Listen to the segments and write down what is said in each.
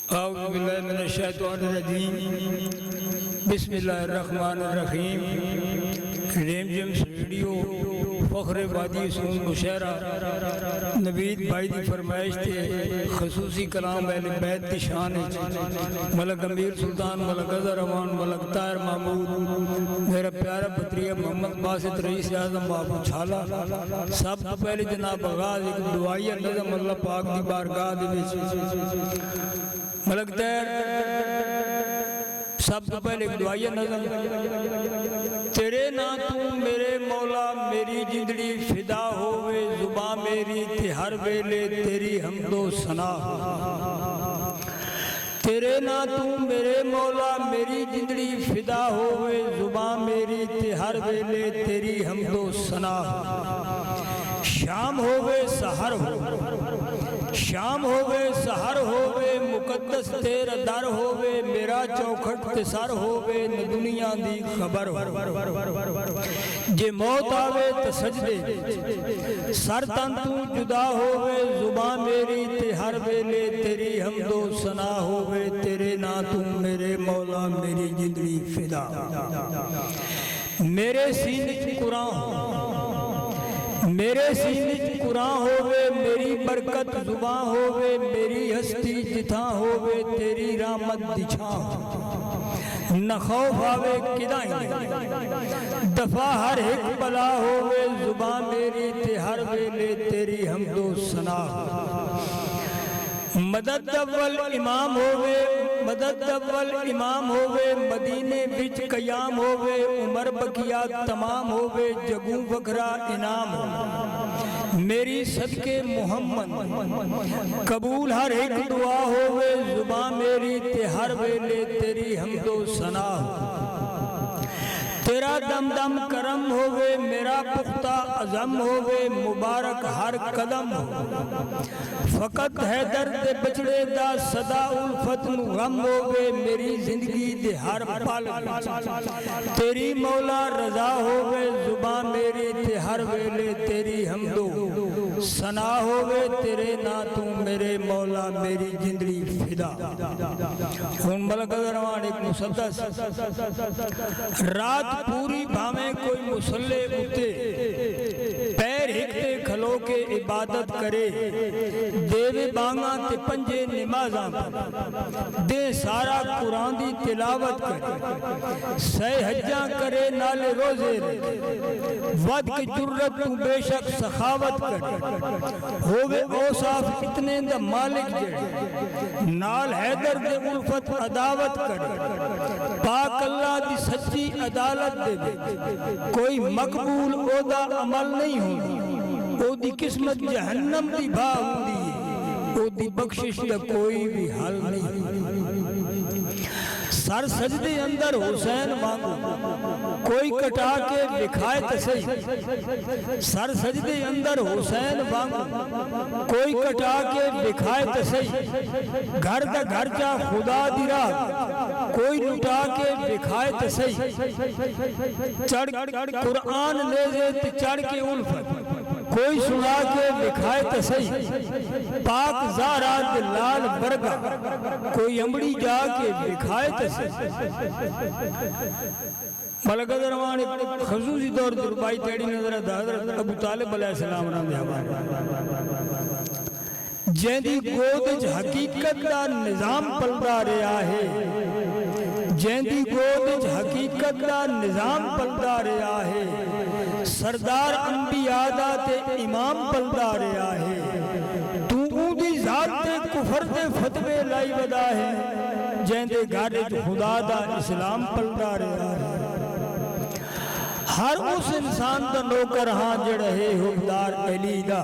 اعوذ باللہ من الشیطان الرجیم بسم اللہ الرحمن الرحیم ریم جیمز ریڈیو فخر وادی سون مشاعرہ نوید بھائی دی فرمائش تے خصوصی کلام اہل بیت دی شان ملک امیر سلطان ملک اظہر رحمان ملک طاہر محمود میرا پیارا بطریہ محمد باسط رئیس اعظم بابو چھالا سب تو پہلے جناب آغاز ایک دعائیہ نظم اللہ پاک دی بارگاہ دے وچ ملک دیر سب تو پہلے ایک دعائیہ نظم تیرے نا تو میرے مولا میری جندڑی فدا ہوئے زبان میری تے ہر ویلے تیری حمد و ثنا تیرے نا تو میرے مولا میری جندڑی فدا ہوئے زبان میری تے ہر ویلے تیری حمد و ثنا شام ہوئے سحر ہوئے شام ہوئے سحر ہوئے مقدس تیرا در ہوئے میرا چوکھٹ تے سر ہوئے نہ دنیا دی خبر ہوئے جے موت آوے تے سجدے سر تن تو جدا ہوئے زبان میری تے ہر ویلے تیری حمد و ثنا ہوئے تیرے نا تو میرے مولا میری جندڑی فدا میرے سینے قرآن میرے سینے قرآن ہوئے میری برکت زبان ہوئے میری ہستی جتھاں ہوئے تیری رحمت دچھاں نہ خوف آوے کدائیں دفع ہر ایک بلا ہوئے زبان میری تے ہر ویلے تیری حمد و ثنا مدد اول امام ہوئے مدد اول امام ہوئے مدینے بچ قیام ہوئے عمر بقیہ تمام ہوئے جگوں وکھرا انعام ہوئے میری صدقے محمد قبول ہر ایک دعا ہوئے زبان میری تے ہر ویلے تیری حمد و ثنا تیرا دم دم کرم ہوئے میرا پختہ عزم ہوئے مبارک ہر قدم فقط ہے درد بچڑے دا صدا الفت غم ہوئے میری زندگی دے ہر پل تیری مولا رضا ہوئے زبان میری تے ہر ویلے تیری حمد و ثنا ہوئے تیرے نا تو میرے مولا میری جندڑی فدا ہن ملک اظہر ایک مسدس رات پوری بھامیں کوئی مسلح اٹھے پیر ہکتے کھلو کے عبادت کرے دیوے بانگاں تے پنجے نمازاں دے سارا قرآن دی تلاوت کرے سہ حجاں کرے نالے روزے ود کی جرت تو بے شک سخاوت کرے ہوئے اوصاف اتنے دا مالک جڑے نال حیدر دے الفت عداوت کرے پاک اللہ دی سچی عدالت دے کوئی مقبول عہدہ عمل نہیں ہوگی او دی قسمت جہنم دی بھا ہوندی او دی بخشش دا کوئی بھی حل نہیں سر سجدے اندر حسین مانگو کوئی کٹا کے دکھائے تو صحیح سر سجدے اندر حسین مانگو کوئی کٹا کے دکھائے تو صحیح گھر دا گھر جا خدا دی راہ کوئی لٹا کے دکھائے تو صحیح چڑھ قرآن نیزے تے چڑھ کے الفت کوئی سنا کے دکھائے تو صحیح پاک زہرا دلال برگا کوئی امڑی جا کے دکھائے تو ملک اظہر رحمان خصوصی طور دربائی تیڑی نظر حضرت ابو طالب علیہ السلام رحمہ اللہ جیندی گودج حقیقت دا نظام پلدا رہا ہے جیندی گودج حقیقت دا نظام پلدا رہا ہے سردار انبیاء دا تے امام پلدا رہا ہے تو اودی ذات تے کفر دے فتوے لائی ودا ہے جیندے گھر خدا دا اسلام پلدا رہا ہے ہر اس انسان دا نوکر ہاں جڑ ہے حکمدار علی دا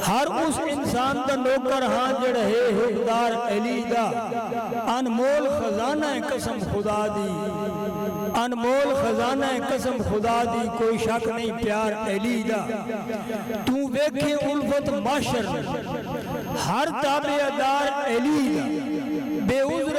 ہر اس انسان دا نوکر ہاں جڑ ہے حکمدار علی دا انمول خزانہ قسم خدا دی انمول خزانہ قسم خدا دی کوئی شک نہیں پیار علی دا تو ویکھے الفت معاشر ہر تابعدار علی دا بے عذر